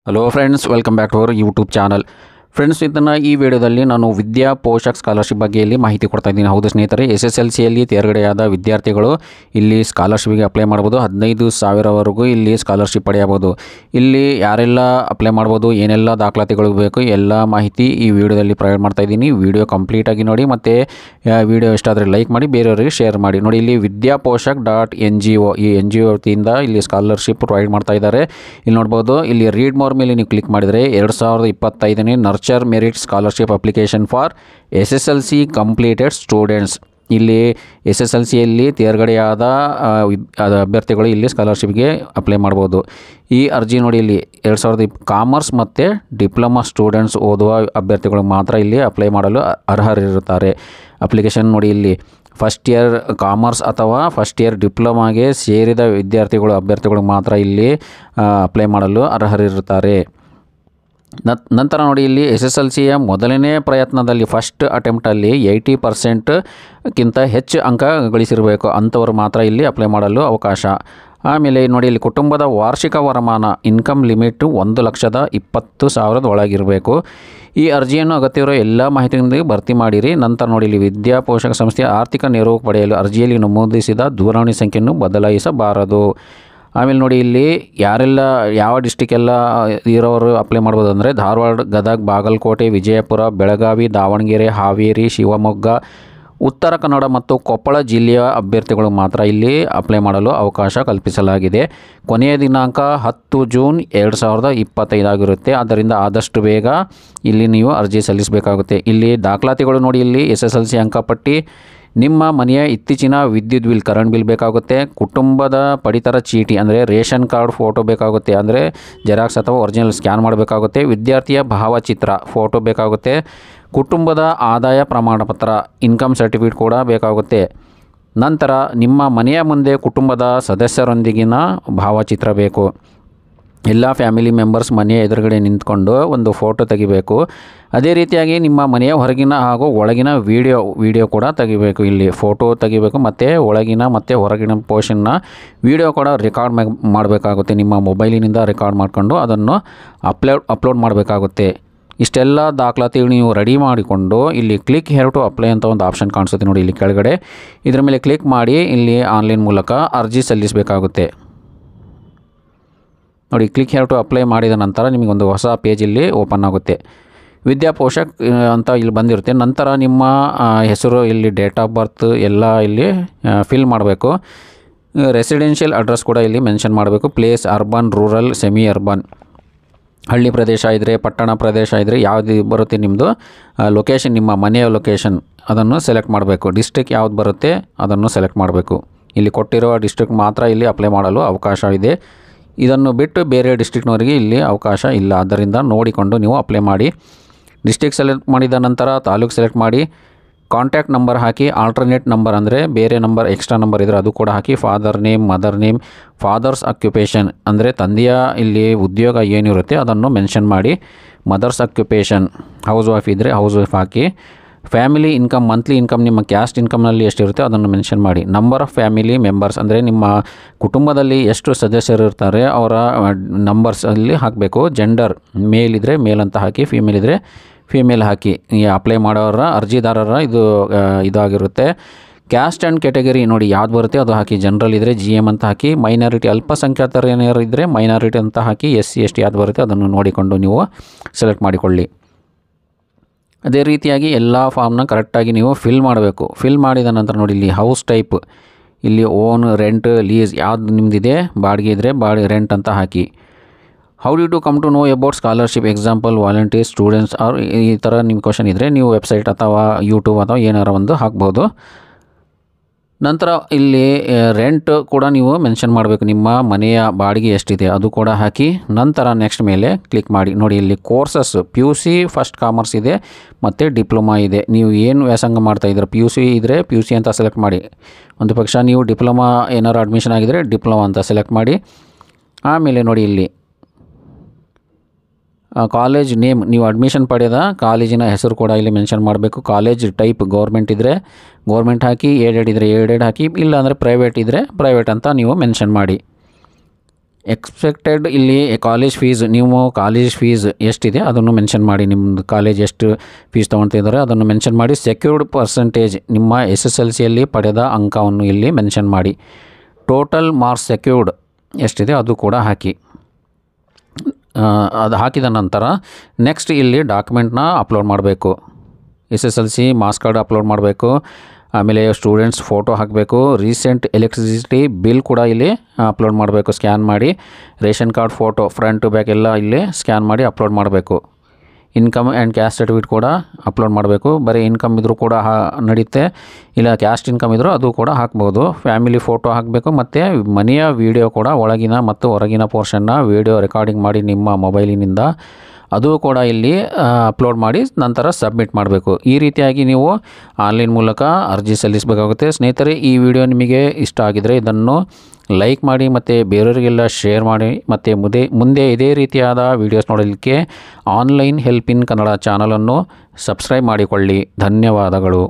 Hello friends, welcome back to our YouTube channel. Friends, ಇದನ್ನು ಈ ವಿಡಿಯೋದಲ್ಲಿ ನಾನು ವಿದ್ಯಾ ಪೋಷಕ್ ಸ್ಕಾಲರ್ಶಿಪ್ ಬಗ್ಗೆ ಇಲ್ಲಿ ಮಾಹಿತಿ ಕೊಡ್ತಾ ಇದ್ದೀನಿ. ಹೌದು ಸ್ನೇಹಿತರೆ, SSLCಯಲ್ಲಿ ತೇರ್ಗಡೆಯಾದ ವಿದ್ಯಾರ್ಥಿಗಳು ಇಲ್ಲಿ ಸ್ಕಾಲರ್ಶಿಪ್ಗೆ ಅಪ್ಲೈ ಮಾಡ್ಬೋದು. 15,000ವರೆಗೂ ಇಲ್ಲಿ ಸ್ಕಾಲರ್ಶಿಪ್ ಪಡೆಯಬಹುದು. ಇಲ್ಲಿ ಯಾರೆಲ್ಲ ಅಪ್ಲೈ ಮಾಡ್ಬೋದು, ಏನೆಲ್ಲ ದಾಖಲಾತಿಗಳು ಬೇಕು, ಎಲ್ಲ ಮಾಹಿತಿ ಈ ವಿಡಿಯೋದಲ್ಲಿ ಪ್ರೊವೈಡ್ ಮಾಡ್ತಾ ಇದ್ದೀನಿ. ವಿಡಿಯೋ ಕಂಪ್ಲೀಟಾಗಿ ನೋಡಿ, ಮತ್ತು ವಿಡಿಯೋ ಇಷ್ಟ ಆದರೆ ಲೈಕ್ ಮಾಡಿ, ಬೇರೆಯವರಿಗೆ ಶೇರ್ ಮಾಡಿ. ನೋಡಿ, ಇಲ್ಲಿ ವಿದ್ಯಾ ಪೋಷಕ್ .NGO ಈ NGO ವತಿಯಿಂದ ಇಲ್ಲಿ ಸ್ಕಾಲರ್ಶಿಪ್ ಪ್ರೊವೈಡ್ ಮಾಡ್ತಾ ಇದ್ದಾರೆ. ಇಲ್ಲಿ ನೋಡ್ಬೋದು, ಇಲ್ಲಿ ರೀಡ್ ಮೋರ್ ಮೇಲೆ ನೀವು ಕ್ಲಿಕ್ ಮಾಡಿದರೆ 2025ನೇ nurture merit scholarship application for SSLC completed students. ಇಲ್ಲಿ SSLCಯಲ್ಲಿ ತೇರ್ಗಡೆಯಾದ ಅಭ್ಯರ್ಥಿಗಳು ಇಲ್ಲಿ ಸ್ಕಾಲರ್ಶಿಪ್ಗೆ ಅಪ್ಲೈ ಮಾಡ್ಬೋದು. ಈ ಅರ್ಜಿ ನೋಡಿ, ಇಲ್ಲಿ 2020 ಕಾಮರ್ಸ್ ಮತ್ತು ಡಿಪ್ಲೊಮಾ ಸ್ಟೂಡೆಂಟ್ಸ್ ಓದುವ ಅಭ್ಯರ್ಥಿಗಳು ಮಾತ್ರ ಇಲ್ಲಿ ಅಪ್ಲೈ ಮಾಡಲು ಅರ್ಹರಿರುತ್ತಾರೆ. ಅಪ್ಲಿಕೇಶನ್ ನೋಡಿ, ಇಲ್ಲಿ ಫಸ್ಟ್ ಇಯರ್ ಕಾಮರ್ಸ್ ಅಥವಾ ಫಸ್ಟ್ ಇಯರ್ ಡಿಪ್ಲೊಮಾಗೆ ಸೇರಿದ ಅಭ್ಯರ್ಥಿಗಳು ಮಾತ್ರ ಇಲ್ಲಿ ಅಪ್ಲೈ ಮಾಡಲು ಅರ್ಹರಿರುತ್ತಾರೆ. ನಂತರ ನೋಡಿ, ಇಲ್ಲಿ SSLCಯ ಮೊದಲನೇ ಪ್ರಯತ್ನದಲ್ಲಿ ಫಸ್ಟ್ ಅಟೆಂಪ್ಟಲ್ಲಿ 80%ಕ್ಕಿಂತ ಹೆಚ್ಚು ಅಂಕ ಗಳಿಸಿರಬೇಕು. ಅಂಥವರು ಮಾತ್ರ ಇಲ್ಲಿ ಅಪ್ಲೈ ಮಾಡಲು ಅವಕಾಶ. ಆಮೇಲೆ ನೋಡಿ, ಇಲ್ಲಿ ಕುಟುಂಬದ ವಾರ್ಷಿಕ ವರಮಾನ ಇನ್ಕಮ್ ಲಿಮಿಟ್ 1,20,000 ಒಳಗಿರಬೇಕು. ಈ ಅರ್ಜಿಯನ್ನು ಅಗತ್ಯವಿರೋ ಎಲ್ಲ ಮಾಹಿತಿಯೊಂದಿಗೆ ಭರ್ತಿ ಮಾಡಿರಿ. ನಂತರ ನೋಡಿ, ಇಲ್ಲಿ ವಿದ್ಯಾ ಪೋಷಕ ಸಂಸ್ಥೆಯ ಆರ್ಥಿಕ ನೆರವು ಪಡೆಯಲು ಅರ್ಜಿಯಲ್ಲಿ ನಮೂದಿಸಿದ ದೂರವಾಣಿ ಸಂಖ್ಯೆಯನ್ನು ಬದಲಾಯಿಸಬಾರದು. ಆಮೇಲೆ ನೋಡಿ, ಇಲ್ಲಿ ಯಾರೆಲ್ಲ ಯಾವ ಡಿಸ್ಟಿಕ್ಕೆಲ್ಲ ಇರೋರು ಅಪ್ಲೈ ಮಾಡ್ಬೋದು ಅಂದರೆ ಧಾರವಾಡ, ಗದಗ, ಬಾಗಲಕೋಟೆ, ವಿಜಯಪುರ, ಬೆಳಗಾವಿ, ದಾವಣಗೆರೆ, ಹಾವೇರಿ, ಶಿವಮೊಗ್ಗ, ಉತ್ತರ ಕನ್ನಡ ಮತ್ತು ಕೊಪ್ಪಳ ಜಿಲ್ಲೆಯ ಅಭ್ಯರ್ಥಿಗಳು ಮಾತ್ರ ಇಲ್ಲಿ ಅಪ್ಲೈ ಮಾಡಲು ಅವಕಾಶ ಕಲ್ಪಿಸಲಾಗಿದೆ. ಕೊನೆಯ ದಿನಾಂಕ 10 ಜೂನ್ 2025 ಆಗಿರುತ್ತೆ. ಆದ್ದರಿಂದ ಆದಷ್ಟು ಬೇಗ ಇಲ್ಲಿ ನೀವು ಅರ್ಜಿ ಸಲ್ಲಿಸಬೇಕಾಗುತ್ತೆ. ಇಲ್ಲಿ ದಾಖಲಾತಿಗಳು ನೋಡಿ, ಇಲ್ಲಿ SSLC ಅಂಕಪಟ್ಟಿ, ನಿಮ್ಮ ಮನೆಯ ಇತ್ತೀಚಿನ ವಿದ್ಯುತ್ ಬಿಲ್, ಕರೆಂಟ್ ಬಿಲ್ ಬೇಕಾಗುತ್ತೆ. ಕುಟುಂಬದ ಪಡಿತರ ಚೀಟಿ ಅಂದರೆ ರೇಷನ್ ಕಾರ್ಡ್ ಫೋಟೋ ಬೇಕಾಗುತ್ತೆ, ಅಂದರೆ ಜೆರಾಕ್ಸ್ ಅಥವಾ ಒರಿಜಿನಲ್ ಸ್ಕ್ಯಾನ್ ಮಾಡಬೇಕಾಗುತ್ತೆ. ವಿದ್ಯಾರ್ಥಿಯ ಭಾವಚಿತ್ರ ಫೋಟೋ ಬೇಕಾಗುತ್ತೆ. ಕುಟುಂಬದ ಆದಾಯ ಪ್ರಮಾಣ ಪತ್ರ ಇನ್ಕಮ್ ಸರ್ಟಿಫಿಕೇಟ್ ಕೂಡ ಬೇಕಾಗುತ್ತೆ. ನಂತರ ನಿಮ್ಮ ಮನೆಯ ಮುಂದೆ ಕುಟುಂಬದ ಸದಸ್ಯರೊಂದಿಗಿನ ಭಾವಚಿತ್ರ ಬೇಕು. ಎಲ್ಲ ಫ್ಯಾಮಿಲಿ ಮೆಂಬರ್ಸ್ ಮನೆಯ ಎದುರುಗಡೆ ನಿಂತ್ಕೊಂಡು ಒಂದು ಫೋಟೋ ತೆಗಿಬೇಕು. ಅದೇ ರೀತಿಯಾಗಿ ನಿಮ್ಮ ಮನೆಯ ಹೊರಗಿನ ಹಾಗೂ ಒಳಗಿನ ವಿಡಿಯೋ ಕೂಡ ತೆಗಿಬೇಕು. ಇಲ್ಲಿ ಫೋಟೋ ತೆಗಿಬೇಕು, ಮತ್ತು ಒಳಗಿನ ಮತ್ತು ಹೊರಗಿನ ಪೋರ್ಷನ್ನ ವಿಡಿಯೋ ಕೂಡ ರೆಕಾರ್ಡ್ ಮಾಡಬೇಕಾಗುತ್ತೆ. ನಿಮ್ಮ ಮೊಬೈಲಿನಿಂದ ರೆಕಾರ್ಡ್ ಮಾಡಿಕೊಂಡು ಅದನ್ನು ಅಪ್ಲೋಡ್ ಮಾಡಬೇಕಾಗುತ್ತೆ. ಇಷ್ಟೆಲ್ಲ ದಾಖಲಾತಿಗಳು ನೀವು ರೆಡಿ ಮಾಡಿಕೊಂಡು ಇಲ್ಲಿ ಕ್ಲಿಕ್ ಹೇರ್ ಟು ಅಪ್ಲೈ ಅಂತ ಒಂದು ಆಪ್ಷನ್ ಕಾಣಿಸುತ್ತೆ ನೋಡಿ, ಇಲ್ಲಿ ಕೆಳಗಡೆ ಇದರ ಮೇಲೆ ಕ್ಲಿಕ್ ಮಾಡಿ ಇಲ್ಲಿ ಆನ್ಲೈನ್ ಮೂಲಕ ಅರ್ಜಿ ಸಲ್ಲಿಸಬೇಕಾಗುತ್ತೆ. ನೋಡಿ, ಕ್ಲಿಕ್ ಹೇರ್ ಟು ಅಪ್ಲೈ ಮಾಡಿದ ನಂತರ ನಿಮಗೊಂದು ಹೊಸ ಪೇಜ್ ಇಲ್ಲಿ ಓಪನ್ ಆಗುತ್ತೆ. ವಿದ್ಯಾ ಪೋಷಕ್ ಅಂತ ಇಲ್ಲಿ ಬಂದಿರುತ್ತೆ. ನಂತರ ನಿಮ್ಮ ಹೆಸರು, ಇಲ್ಲಿ ಡೇಟ್ ಆಫ್ ಬರ್ತ್ ಎಲ್ಲ ಇಲ್ಲಿ ಫಿಲ್ ಮಾಡಬೇಕು. ರೆಸಿಡೆನ್ಷಿಯಲ್ ಅಡ್ರೆಸ್ ಕೂಡ ಇಲ್ಲಿ ಮೆನ್ಷನ್ ಮಾಡಬೇಕು. Place urban, rural, semi urban, ಹಳ್ಳಿ ಪ್ರದೇಶ ಇದ್ದರೆ, ಪಟ್ಟಣ ಪ್ರದೇಶ ಇದ್ದರೆ, ಯಾವುದು ಬರುತ್ತೆ ನಿಮ್ಮದು ಲೊಕೇಶನ್, ನಿಮ್ಮ ಮನೆಯ ಲೊಕೇಶನ್ ಅದನ್ನು ಸೆಲೆಕ್ಟ್ ಮಾಡಬೇಕು. ಡಿಸ್ಟ್ರಿಕ್ಟ್ ಯಾವ್ದು ಬರುತ್ತೆ ಅದನ್ನು ಸೆಲೆಕ್ಟ್ ಮಾಡಬೇಕು. ಇಲ್ಲಿ ಕೊಟ್ಟಿರೋ ಡಿಸ್ಟ್ರಿಕ್ಟ್ ಮಾತ್ರ ಇಲ್ಲಿ ಅಪ್ಲೈ ಮಾಡಲು ಅವಕಾಶ ಇದೆ. ಇದನ್ನು ಬಿಟ್ಟು ಬೇರೆ ಡಿಸ್ಟ್ರಿಕ್ಟ್ನವರಿಗೆ ಇಲ್ಲಿ ಅವಕಾಶ ಇಲ್ಲ. ಆದ್ದರಿಂದ ನೋಡಿಕೊಂಡು ನೀವು ಅಪ್ಲೈ ಮಾಡಿ. ಡಿಸ್ಟ್ರಿಕ್ಟ್ ಸೆಲೆಕ್ಟ್ ಮಾಡಿದ ನಂತರ ತಾಲೂಕು ಸೆಲೆಕ್ಟ್ ಮಾಡಿ, ಕಾಂಟ್ಯಾಕ್ಟ್ ನಂಬರ್ ಹಾಕಿ, ಆಲ್ಟರ್ನೇಟ್ ನಂಬರ್ ಅಂದರೆ ಬೇರೆ ನಂಬರ್, ಎಕ್ಸ್ಟ್ರಾ ನಂಬರ್ ಇದ್ದರೆ ಅದು ಕೂಡ ಹಾಕಿ. Father name, mother name, father's occupation ಅಂದರೆ ತಂದೆಯ ಇಲ್ಲಿ ಉದ್ಯೋಗ ಏನಿರುತ್ತೆ ಅದನ್ನು ಮೆನ್ಷನ್ ಮಾಡಿ. ಮದರ್ಸ್ ಆಕ್ಯುಪೇಷನ್ ಹೌಸ್ ವೈಫ್ ಇದ್ದರೆ ಹೌಸ್ ವೈಫ್ ಹಾಕಿ. ಫ್ಯಾಮಿಲಿ ಇನ್ಕಮ್, ಮಂತ್ಲಿ ಇನ್ಕಮ್ ನಿಮ್ಮ ಕ್ಯಾಸ್ಟ್ ಇನ್ಕಮ್ನಲ್ಲಿ ಎಷ್ಟಿರುತ್ತೆ ಅದನ್ನು ಮೆನ್ಷನ್ ಮಾಡಿ. ನಂಬರ್ ಆಫ್ ಫ್ಯಾಮಿಲಿ ಮೆಂಬರ್ಸ್ ಅಂದರೆ ನಿಮ್ಮ ಕುಟುಂಬದಲ್ಲಿ ಎಷ್ಟು ಸದಸ್ಯರು ಇರ್ತಾರೆ ಅವರ ನಂಬರ್ಸಲ್ಲಿ ಹಾಕಬೇಕು. ಜೆಂಡರ್, ಮೇಲ್ ಇದ್ದರೆ ಮೇಲ್ ಅಂತ ಹಾಕಿ, ಫೀಮೇಲ್ ಇದ್ದರೆ ಫೀಮೇಲ್ ಹಾಕಿ. ಅಪ್ಲೈ ಮಾಡೋರ ಅರ್ಜಿದಾರರ ಇದಾಗಿರುತ್ತೆ. ಕ್ಯಾಸ್ಟ್ ಆ್ಯಂಡ್ ಕ್ಯಾಟಗರಿ ನೋಡಿ ಯಾವ್ದು ಬರುತ್ತೆ ಅದು ಹಾಕಿ. ಜನರಲ್ ಇದ್ದರೆ GM ಅಂತ ಹಾಕಿ. ಮೈನಾರಿಟಿ, ಅಲ್ಪಸಂಖ್ಯಾತರು ಏನಾರು ಇದ್ದರೆ ಮೈನಾರಿಟಿ ಅಂತ ಹಾಕಿ. SC ST ಯಾವ್ದು ಬರುತ್ತೆ ಅದನ್ನು ನೋಡಿಕೊಂಡು ನೀವು ಸೆಲೆಕ್ಟ್ ಮಾಡಿಕೊಳ್ಳಿ. ಅದೇ ರೀತಿಯಾಗಿ ಎಲ್ಲ ಫಾರ್ಮ್ನ ಕರೆಕ್ಟಾಗಿ ನೀವು ಫಿಲ್ ಮಾಡಬೇಕು. ಫಿಲ್ ಮಾಡಿದ ನಂತರ ನೋಡಿ, ಇಲ್ಲಿ ಹೌಸ್ ಟೈಪ್, ಇಲ್ಲಿ ಓನ್, ರೆಂಟ್, ಲೀಸ್ ಯಾವ್ದು ನಿಮ್ಮದಿದೆ, ಬಾಡಿಗೆ ಇದ್ದರೆ ರೆಂಟ್ ಅಂತ ಹಾಕಿ. How do come to know about scholarship, example volunteer, students are ಈ ಥರ ನಿಮ್ಮ ಕ್ವಶನ್ ಇದ್ದರೆ ನೀವು ವೆಬ್ಸೈಟ್ ಅಥವಾ ಯೂಟ್ಯೂಬ್ ಅಥವಾ ಏನಾರ ಒಂದು ಹಾಕ್ಬೋದು. ನಂತರ ಇಲ್ಲಿ ರೆಂಟ್ ಕೂಡ ನೀವು ಮೆನ್ಷನ್ ಮಾಡಬೇಕು. ನಿಮ್ಮ ಮನೆಯ ಬಾಡಿಗೆ ಎಷ್ಟಿದೆ ಅದು ಕೂಡ ಹಾಕಿ. ನಂತರ ನೆಕ್ಸ್ಟ್ ಮೇಲೆ ಕ್ಲಿಕ್ ಮಾಡಿ. ನೋಡಿ, ಇಲ್ಲಿ ಕೋರ್ಸಸ್ PUC ಫಸ್ಟ್ ಕಾಮರ್ಸ್ ಇದೆ ಮತ್ತು ಡಿಪ್ಲೊಮಾ ಇದೆ. ನೀವು ಏನು ವ್ಯಾಸಂಗ ಮಾಡ್ತಾಯಿದ್ರೆ PUC ಇದ್ದರೆ PUC ಅಂತ ಸೆಲೆಕ್ಟ್ ಮಾಡಿ. ಒಂದು ಪಕ್ಷ ನೀವು ಡಿಪ್ಲೊಮಾ ಏನಾರು ಅಡ್ಮಿಷನ್ ಆಗಿದ್ದರೆ ಡಿಪ್ಲೊಮಾ ಅಂತ ಸೆಲೆಕ್ಟ್ ಮಾಡಿ. ಆಮೇಲೆ ನೋಡಿ, ಇಲ್ಲಿ ಕಾಲೇಜ್ ನೇಮ್, ನೀವು ಅಡ್ಮಿಷನ್ ಪಡೆದ ಕಾಲೇಜಿನ ಹೆಸರು ಕೂಡ ಇಲ್ಲಿ ಮೆನ್ಷನ್ ಮಾಡಬೇಕು. ಕಾಲೇಜ್ ಟೈಪ್ ಗೌರ್ಮೆಂಟ್ ಇದ್ದರೆ ಗೌರ್ಮೆಂಟ್ ಹಾಕಿ, ಏಡೆಡ್ ಇದ್ದರೆ ಏಡೆಡ್ ಹಾಕಿ, ಇಲ್ಲ ಅಂದರೆ ಪ್ರೈವೇಟ್ ಇದ್ದರೆ ಪ್ರೈವೇಟ್ ಅಂತ ನೀವು ಮೆನ್ಷನ್ ಮಾಡಿ. ಎಕ್ಸ್ಪೆಕ್ಟೆಡ್ ಇಲ್ಲಿ ಕಾಲೇಜ್ ಫೀಸ್, ನೀವು ಕಾಲೇಜ್ ಫೀಸ್ ಎಷ್ಟಿದೆ ಅದನ್ನು ಮೆನ್ಷನ್ ಮಾಡಿ. ನಿಮ್ಮದು ಕಾಲೇಜ್ ಎಷ್ಟು ಫೀಸ್ ತೊಗೊಳ್ತಿದ್ದಾರೆ ಅದನ್ನು ಮೆನ್ಷನ್ ಮಾಡಿ. ಸೆಕ್ಯೂರ್ಡ್ ಪರ್ಸೆಂಟೇಜ್, ನಿಮ್ಮ SSLCಯಲ್ಲಿ ಪಡೆದ ಅಂಕವನ್ನು ಇಲ್ಲಿ ಮೆನ್ಷನ್ ಮಾಡಿ. ಟೋಟಲ್ ಮಾರ್ಕ್ಸ್ ಸೆಕ್ಯೂರ್ಡ್ ಎಷ್ಟಿದೆ ಅದು ಕೂಡ ಹಾಕಿ. ಅದು ಹಾಕಿದ ನಂತರ ನೆಕ್ಸ್ಟ್ ಇಲ್ಲಿ ಡಾಕ್ಯುಮೆಂಟ್ನ ಅಪ್ಲೋಡ್ ಮಾಡಬೇಕು. SSLC ಮಾರ್ಕ್ಸ್ ಕಾರ್ಡ್ ಅಪ್ಲೋಡ್ ಮಾಡಬೇಕು. ಆಮೇಲೆ ಸ್ಟೂಡೆಂಟ್ಸ್ ಫೋಟೋ ಹಾಕಬೇಕು. ರೀಸೆಂಟ್ ಎಲೆಕ್ಟ್ರಿಸಿಟಿ ಬಿಲ್ ಕೂಡ ಇಲ್ಲಿ ಅಪ್ಲೋಡ್ ಮಾಡಬೇಕು, ಸ್ಕ್ಯಾನ್ ಮಾಡಿ. Ration card photo front to back ಎಲ್ಲ ಇಲ್ಲಿ ಸ್ಕ್ಯಾನ್ ಮಾಡಿ ಅಪ್ಲೋಡ್ ಮಾಡಬೇಕು. ಇನ್ಕಮ್ ಆ್ಯಂಡ್ ಕ್ಯಾಸ್ಟ್ ಸರ್ಟಿಫಿಕೇಟ್ ಕೂಡ ಅಪ್ಲೋಡ್ ಮಾಡಬೇಕು. ಬರೀ ಇನ್ಕಮ್ ಇದ್ದರೂ ಕೂಡ ನಡೀತೆ, ಇಲ್ಲ ಕ್ಯಾಸ್ಟ್ ಇನ್ಕಮ್ ಇದ್ದರೂ ಅದು ಕೂಡ ಹಾಕ್ಬೋದು. ಫ್ಯಾಮಿಲಿ ಫೋಟೋ ಹಾಕಬೇಕು. ಮತ್ತು ಮನೆಯ ವೀಡಿಯೋ ಕೂಡ, ಒಳಗಿನ ಮತ್ತು ಹೊರಗಿನ ಪೋರ್ಷನ್ನ ವೀಡಿಯೋ ರೆಕಾರ್ಡಿಂಗ್ ಮಾಡಿ ನಿಮ್ಮ ಮೊಬೈಲಿನಿಂದ ಅದು ಕೂಡ ಇಲ್ಲಿ ಅಪ್ಲೋಡ್ ಮಾಡಿ ನಂತರ ಸಬ್ಮಿಟ್ ಮಾಡಬೇಕು. ಈ ರೀತಿಯಾಗಿ ನೀವು ಆನ್ಲೈನ್ ಮೂಲಕ ಅರ್ಜಿ ಸಲ್ಲಿಸಬೇಕಾಗುತ್ತೆ. ಸ್ನೇಹಿತರೆ, ಈ ವಿಡಿಯೋ ನಿಮಗೆ ಇಷ್ಟ ಆಗಿದರೆ ಇದನ್ನು ಲೈಕ್ ಮಾಡಿ ಮತ್ತು ಬೇರೆಯವರಿಗೆಲ್ಲ ಶೇರ್ ಮಾಡಿ. ಮತ್ತು ಮುಂದೆ ಇದೇ ರೀತಿಯಾದ ವೀಡಿಯೋಸ್ ನೋಡಲಿಕ್ಕೆ ಆನ್ಲೈನ್ ಹೆಲ್ಪ್ ಇನ್ ಕನ್ನಡ ಚಾನಲನ್ನು ಸಬ್ಸ್ಕ್ರೈಬ್ ಮಾಡಿಕೊಳ್ಳಿ. ಧನ್ಯವಾದಗಳು.